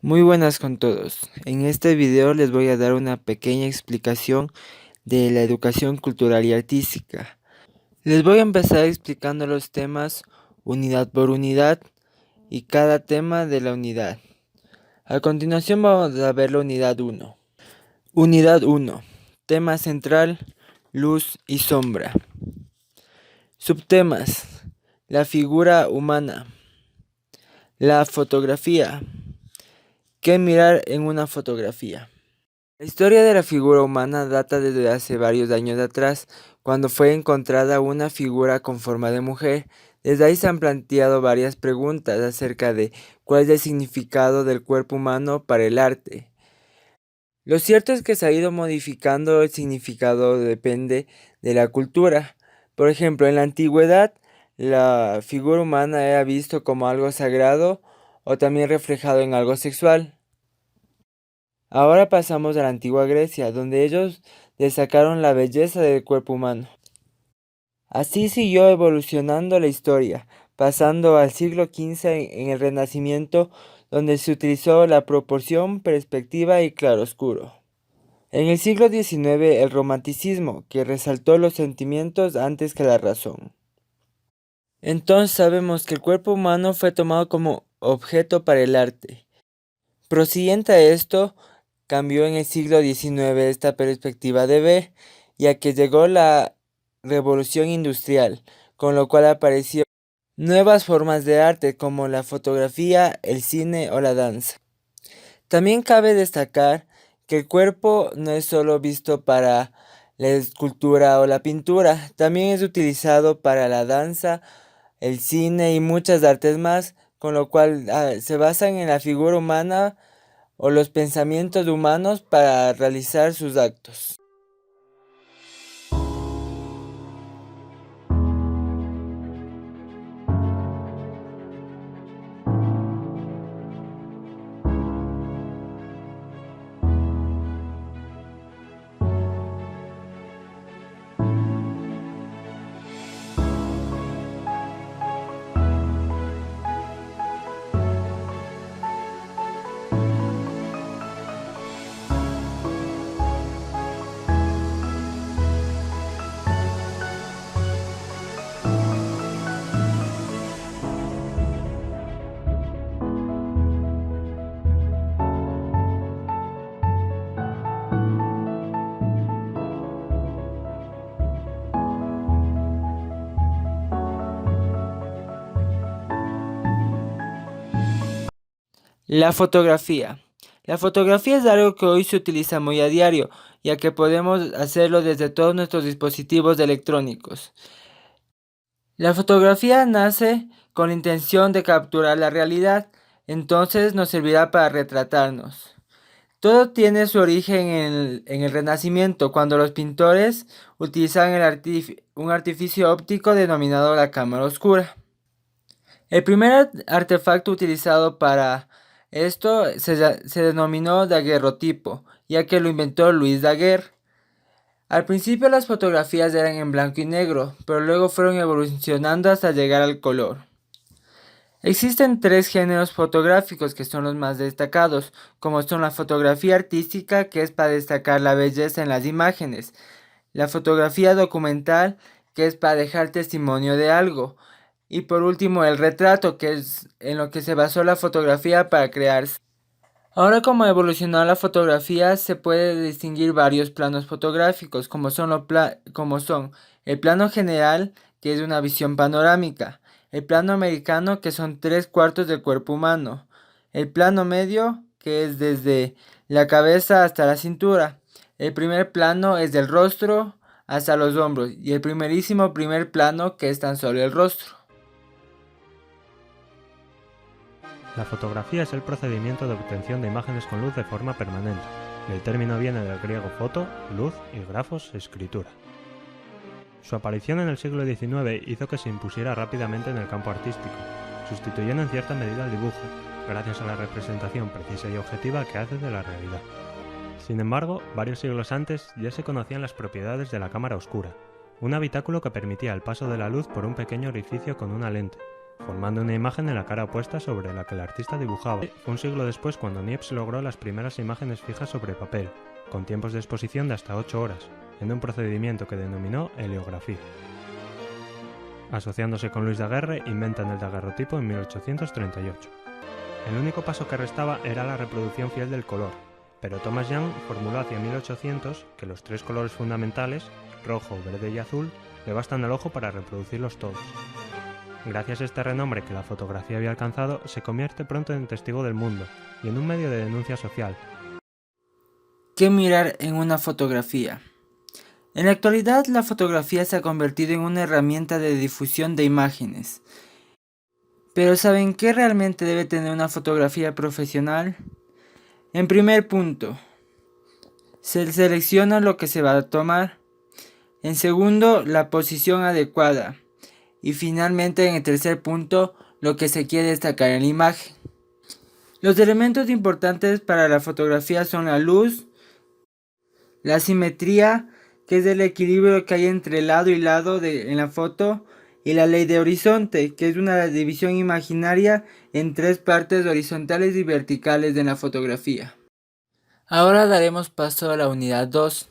Muy buenas con todos. En este video les voy a dar una pequeña explicación de la educación cultural y artística. Les voy a empezar explicando los temas unidad por unidad y cada tema de la unidad. A continuación vamos a ver la unidad 1. Unidad 1. Tema central, luz y sombra. Subtemas: la figura humana, la fotografía. ¿Qué mirar en una fotografía? La historia de la figura humana data desde hace varios años atrás, cuando fue encontrada una figura con forma de mujer. Desde ahí se han planteado varias preguntas acerca de cuál es el significado del cuerpo humano para el arte. Lo cierto es que se ha ido modificando el significado, depende de la cultura. Por ejemplo, en la antigüedad, la figura humana era visto como algo sagrado o también reflejado en algo sexual. Ahora pasamos a la antigua Grecia, donde ellos destacaron la belleza del cuerpo humano. Así siguió evolucionando la historia, pasando al siglo XV en el Renacimiento, donde se utilizó la proporción, perspectiva y claroscuro. En el siglo XIX, el romanticismo, que resaltó los sentimientos antes que la razón. Entonces sabemos que el cuerpo humano fue tomado como objeto para el arte. Prosiguiente a esto, cambió en el siglo XIX esta perspectiva de ver, ya que llegó la revolución industrial, con lo cual apareció nuevas formas de arte como la fotografía, el cine o la danza. También cabe destacar que el cuerpo no es solo visto para la escultura o la pintura, también es utilizado para la danza, el cine y muchas artes más, con lo cual se basan en la figura humana o los pensamientos humanos para realizar sus actos. La fotografía. La fotografía es algo que hoy se utiliza muy a diario, ya que podemos hacerlo desde todos nuestros dispositivos electrónicos. La fotografía nace con la intención de capturar la realidad, entonces nos servirá para retratarnos. Todo tiene su origen en el Renacimiento, cuando los pintores utilizaban un artificio óptico denominado la cámara oscura. El primer artefacto utilizado para esto se denominó daguerrotipo, ya que lo inventó Louis Daguerre. Al principio las fotografías eran en blanco y negro, pero luego fueron evolucionando hasta llegar al color. Existen tres géneros fotográficos que son los más destacados, como son la fotografía artística, que es para destacar la belleza en las imágenes, la fotografía documental, que es para dejar testimonio de algo, y por último el retrato, que es en lo que se basó la fotografía para crearse. Ahora, como evolucionó la fotografía, se puede distinguir varios planos fotográficos, como son el plano general, que es una visión panorámica, el plano americano, que son 3/4 del cuerpo humano, el plano medio, que es desde la cabeza hasta la cintura, el primer plano es del rostro hasta los hombros, y el primerísimo primer plano, que es tan solo el rostro. La fotografía es el procedimiento de obtención de imágenes con luz de forma permanente. El término viene del griego foto, luz y grafos, escritura. Su aparición en el siglo XIX hizo que se impusiera rápidamente en el campo artístico, sustituyendo en cierta medida el dibujo, gracias a la representación precisa y objetiva que hace de la realidad. Sin embargo, varios siglos antes ya se conocían las propiedades de la cámara oscura, un habitáculo que permitía el paso de la luz por un pequeño orificio con una lente, formando una imagen en la cara opuesta sobre la que el artista dibujaba. Fue un siglo después cuando Niepce logró las primeras imágenes fijas sobre papel, con tiempos de exposición de hasta 8 horas, en un procedimiento que denominó heliografía. Asociándose con Louis Daguerre, inventan el daguerrotipo en 1838. El único paso que restaba era la reproducción fiel del color, pero Thomas Young formuló hacia 1800 que los 3 colores fundamentales, rojo, verde y azul, le bastan al ojo para reproducirlos todos. Gracias a este renombre que la fotografía había alcanzado, se convierte pronto en testigo del mundo y en un medio de denuncia social. ¿Qué mirar en una fotografía? En la actualidad, la fotografía se ha convertido en una herramienta de difusión de imágenes. Pero ¿saben qué realmente debe tener una fotografía profesional? En primer punto, se selecciona lo que se va a tomar. En segundo, la posición adecuada. Y finalmente, en el tercer punto, lo que se quiere destacar en la imagen. Los elementos importantes para la fotografía son la luz, la simetría, que es el equilibrio que hay entre lado y lado en la foto, y la ley de horizonte, que es una división imaginaria en 3 partes horizontales y verticales de la fotografía. Ahora daremos paso a la unidad 2,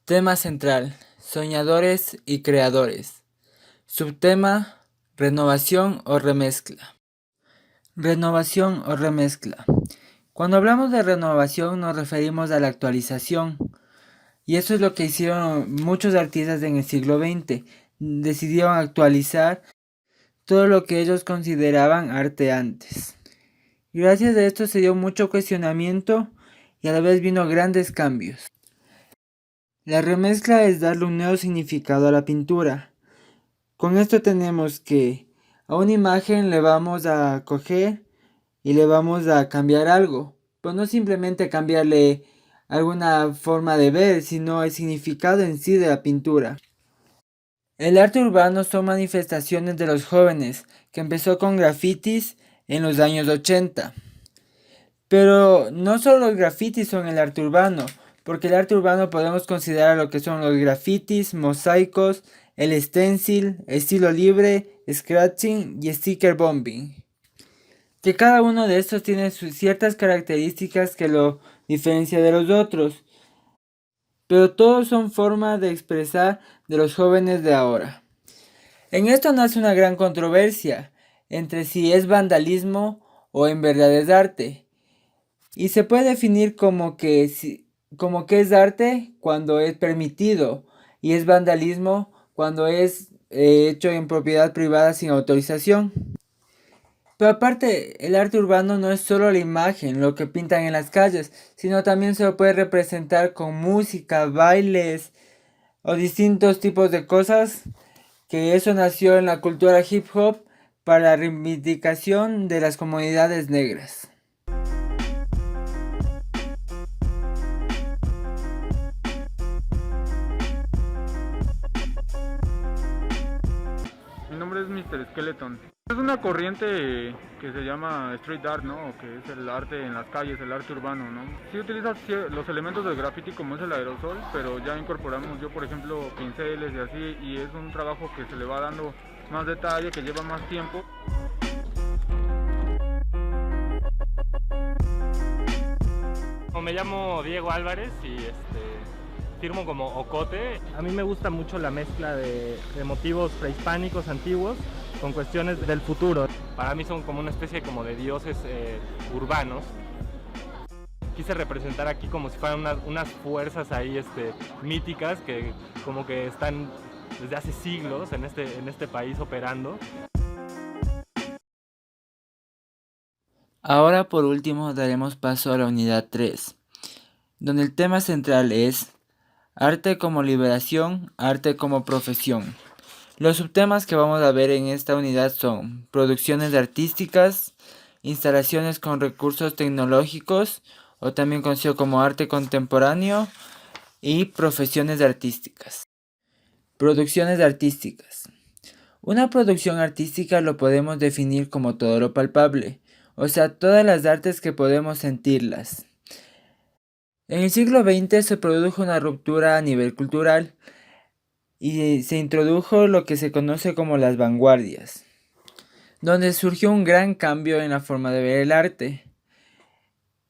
tema central, soñadores y creadores. Subtema, renovación o remezcla. Renovación o remezcla. Cuando hablamos de renovación nos referimos a la actualización. Y eso es lo que hicieron muchos artistas en el siglo XX. Decidieron actualizar todo lo que ellos consideraban arte antes. Gracias a esto se dio mucho cuestionamiento y a la vez vino grandes cambios. La remezcla es darle un nuevo significado a la pintura. Con esto tenemos que a una imagen le vamos a coger y le vamos a cambiar algo. Pues no simplemente cambiarle alguna forma de ver, sino el significado en sí de la pintura. El arte urbano son manifestaciones de los jóvenes, que empezó con grafitis en los años 80. Pero no solo los grafitis son el arte urbano, porque el arte urbano podemos considerar lo que son los grafitis, mosaicos, el stencil, estilo libre, scratching y sticker bombing. Que cada uno de estos tiene ciertas características que lo diferencia de los otros, pero todos son formas de expresar de los jóvenes de ahora. En esto nace una gran controversia entre si es vandalismo o en verdad es arte, y se puede definir como que es arte cuando es permitido y es vandalismo cuando es hecho en propiedad privada sin autorización. Pero aparte, el arte urbano no es solo la imagen, lo que pintan en las calles, sino también se lo puede representar con música, bailes o distintos tipos de cosas, que eso nació en la cultura hip hop para la reivindicación de las comunidades negras. Mi nombre es Mr. Skeleton. Es una corriente que se llama street art, ¿no? Que es el arte en las calles, el arte urbano, ¿no? Sí utiliza los elementos del graffiti como es el aerosol, pero ya incorporamos yo, por ejemplo, pinceles y así, y es un trabajo que se le va dando más detalle, que lleva más tiempo. Me llamo Diego Álvarez y firmo como Ocote. A mí me gusta mucho la mezcla de motivos prehispánicos antiguos con cuestiones del futuro. Para mí son como una especie como de dioses urbanos. Quise representar aquí como si fueran unas fuerzas ahí míticas que como que están desde hace siglos en este país operando. Ahora por último daremos paso a la unidad 3, donde el tema central es arte como liberación, arte como profesión. Los subtemas que vamos a ver en esta unidad son producciones artísticas, instalaciones con recursos tecnológicos, o también conocido como arte contemporáneo, y profesiones artísticas. Producciones artísticas. Una producción artística lo podemos definir como todo lo palpable, o sea, todas las artes que podemos sentirlas. En el siglo XX se produjo una ruptura a nivel cultural y se introdujo lo que se conoce como las vanguardias, donde surgió un gran cambio en la forma de ver el arte,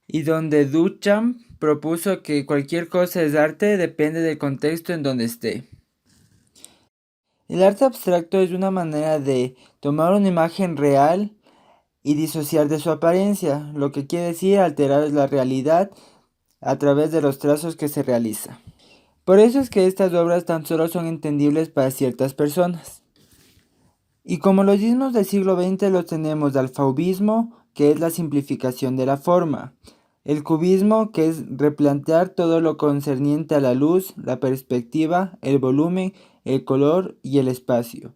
y donde Duchamp propuso que cualquier cosa es arte depende del contexto en donde esté. El arte abstracto es una manera de tomar una imagen real y disociar de su apariencia, lo que quiere decir alterar la realidad a través de los trazos que se realiza. Por eso es que estas obras tan solo son entendibles para ciertas personas. Y como los ismos del siglo XX los tenemos del fauvismo, que es la simplificación de la forma, el cubismo, que es replantear todo lo concerniente a la luz, la perspectiva, el volumen, el color y el espacio,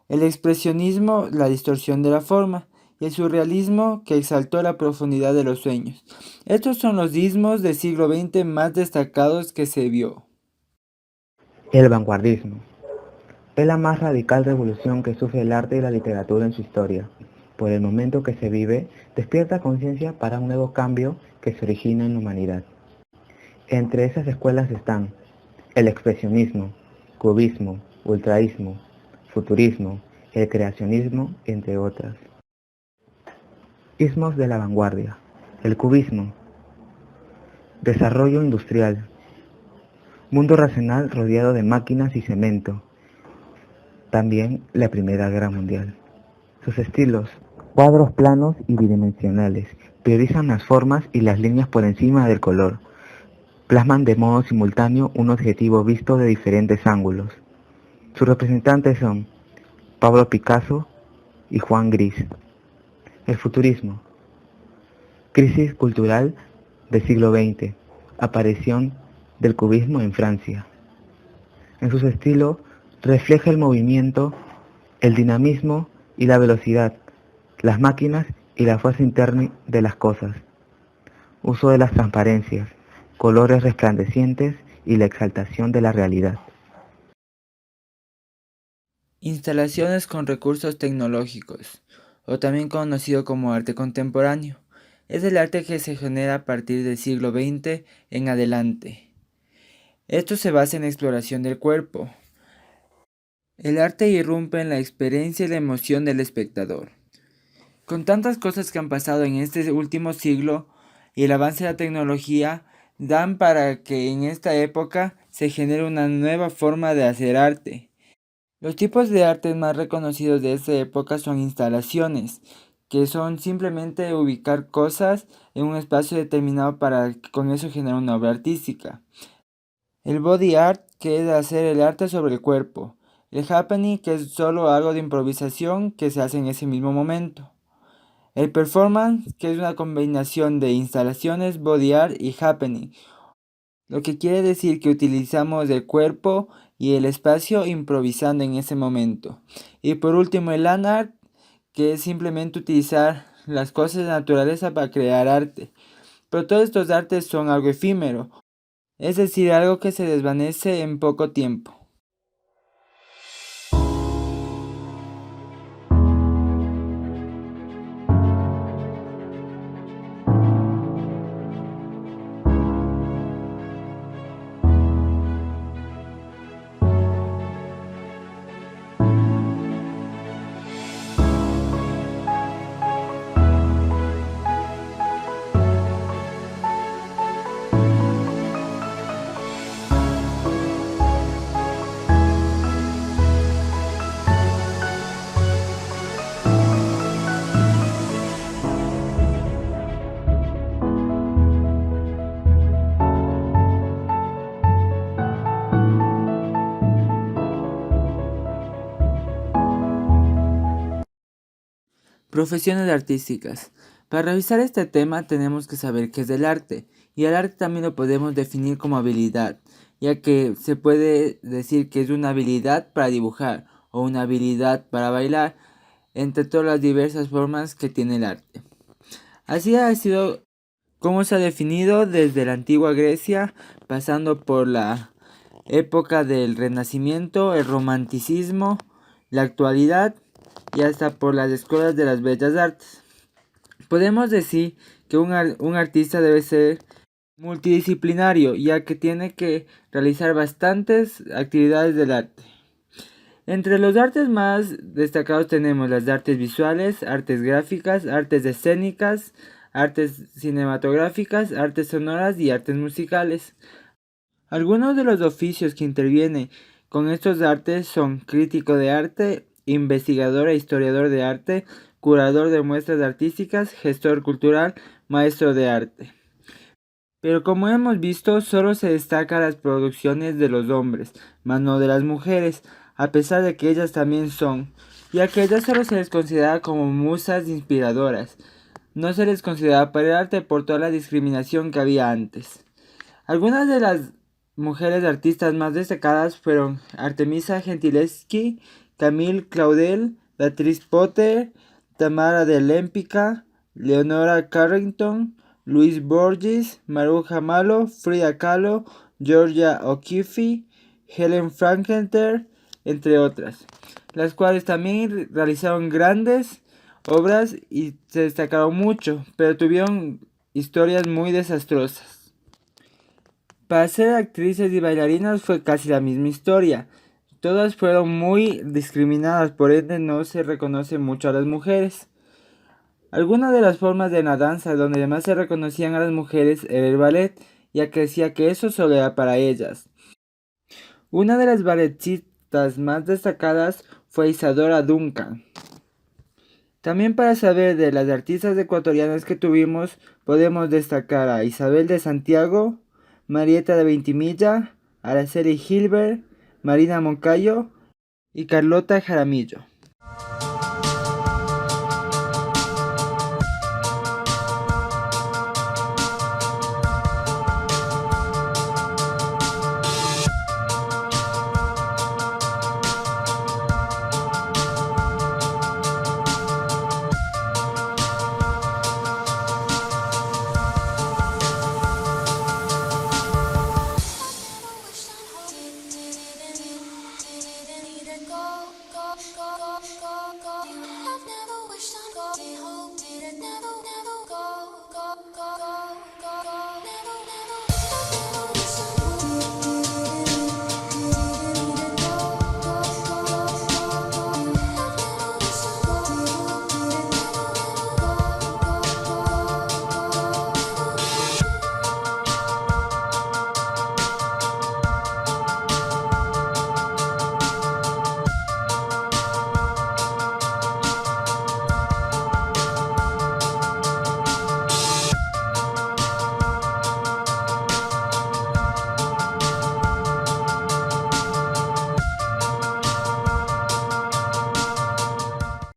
el expresionismo, la distorsión de la forma, y el surrealismo, que exaltó la profundidad de los sueños. Estos son los ismos del siglo XX más destacados que se vio. El vanguardismo es la más radical revolución que sufre el arte y la literatura en su historia. Por el momento que se vive, despierta conciencia para un nuevo cambio que se origina en la humanidad. Entre esas escuelas están el expresionismo, cubismo, ultraísmo, futurismo, el creacionismo, entre otras. Ismos de la vanguardia. El cubismo. Desarrollo industrial. Mundo racional rodeado de máquinas y cemento. También la Primera Guerra Mundial. Sus estilos. Cuadros planos y bidimensionales. Priorizan las formas y las líneas por encima del color. Plasman de modo simultáneo un objetivo visto de diferentes ángulos. Sus representantes son Pablo Picasso y Juan Gris. El futurismo. Crisis cultural del siglo XX. Aparición del cubismo en Francia. En sus estilos refleja el movimiento, el dinamismo y la velocidad, las máquinas y la fuerza interna de las cosas. Uso de las transparencias, colores resplandecientes y la exaltación de la realidad. Instalaciones con recursos tecnológicos, o también conocido como arte contemporáneo, es el arte que se genera a partir del siglo XX en adelante. Esto se basa en la exploración del cuerpo. El arte irrumpe en la experiencia y la emoción del espectador. Con tantas cosas que han pasado en este último siglo y el avance de la tecnología, dan para que en esta época se genere una nueva forma de hacer arte. Los tipos de arte más reconocidos de esta época son instalaciones, que son simplemente ubicar cosas en un espacio determinado para con eso generar una obra artística. El body art, que es hacer el arte sobre el cuerpo. El happening, que es solo algo de improvisación que se hace en ese mismo momento. El performance, que es una combinación de instalaciones, body art y happening, lo que quiere decir que utilizamos el cuerpo y el espacio improvisando en ese momento. Y por último el land art, que es simplemente utilizar las cosas de naturaleza para crear arte. Pero todos estos artes son algo efímero, es decir, algo que se desvanece en poco tiempo. Profesiones artísticas. Para revisar este tema tenemos que saber qué es el arte, y el arte también lo podemos definir como habilidad, ya que se puede decir que es una habilidad para dibujar o una habilidad para bailar, entre todas las diversas formas que tiene el arte. Así ha sido como se ha definido desde la antigua Grecia, pasando por la época del Renacimiento, el Romanticismo, la actualidad y hasta por las escuelas de las bellas artes. Podemos decir que un artista debe ser multidisciplinario, ya que tiene que realizar bastantes actividades del arte. Entre los artes más destacados tenemos las artes visuales, artes gráficas, artes escénicas, artes cinematográficas, artes sonoras y artes musicales. Algunos de los oficios que intervienen con estos artes son crítico de arte, investigador e historiador de arte, curador de muestras artísticas, gestor cultural, maestro de arte. Pero como hemos visto, solo se destacan las producciones de los hombres, mas no de las mujeres, a pesar de que ellas también son, ya que ellas solo se les considera como musas inspiradoras. No se les considera para el arte por toda la discriminación que había antes. Algunas de las mujeres artistas más destacadas fueron Artemisa Gentileschi, Camille Claudel, Beatrice Potter, Tamara de Lempicka, Leonora Carrington, Louise Borges, Maruja Malo, Frida Kahlo, Georgia O'Keeffe, Helen Frankenter, entre otras, las cuales también realizaron grandes obras y se destacaron mucho, pero tuvieron historias muy desastrosas. Para ser actrices y bailarinas fue casi la misma historia. Todas fueron muy discriminadas, por ende no se reconoce mucho a las mujeres. Algunas de las formas de la danza donde más se reconocían a las mujeres era el ballet, ya que decía que eso solo era para ellas. Una de las balletistas más destacadas fue Isadora Duncan. También para saber de las artistas ecuatorianas que tuvimos, podemos destacar a Isabel de Santiago, Marieta de Ventimiglia, Araceli Gilbert, Marina Moncayo y Carlota Jaramillo.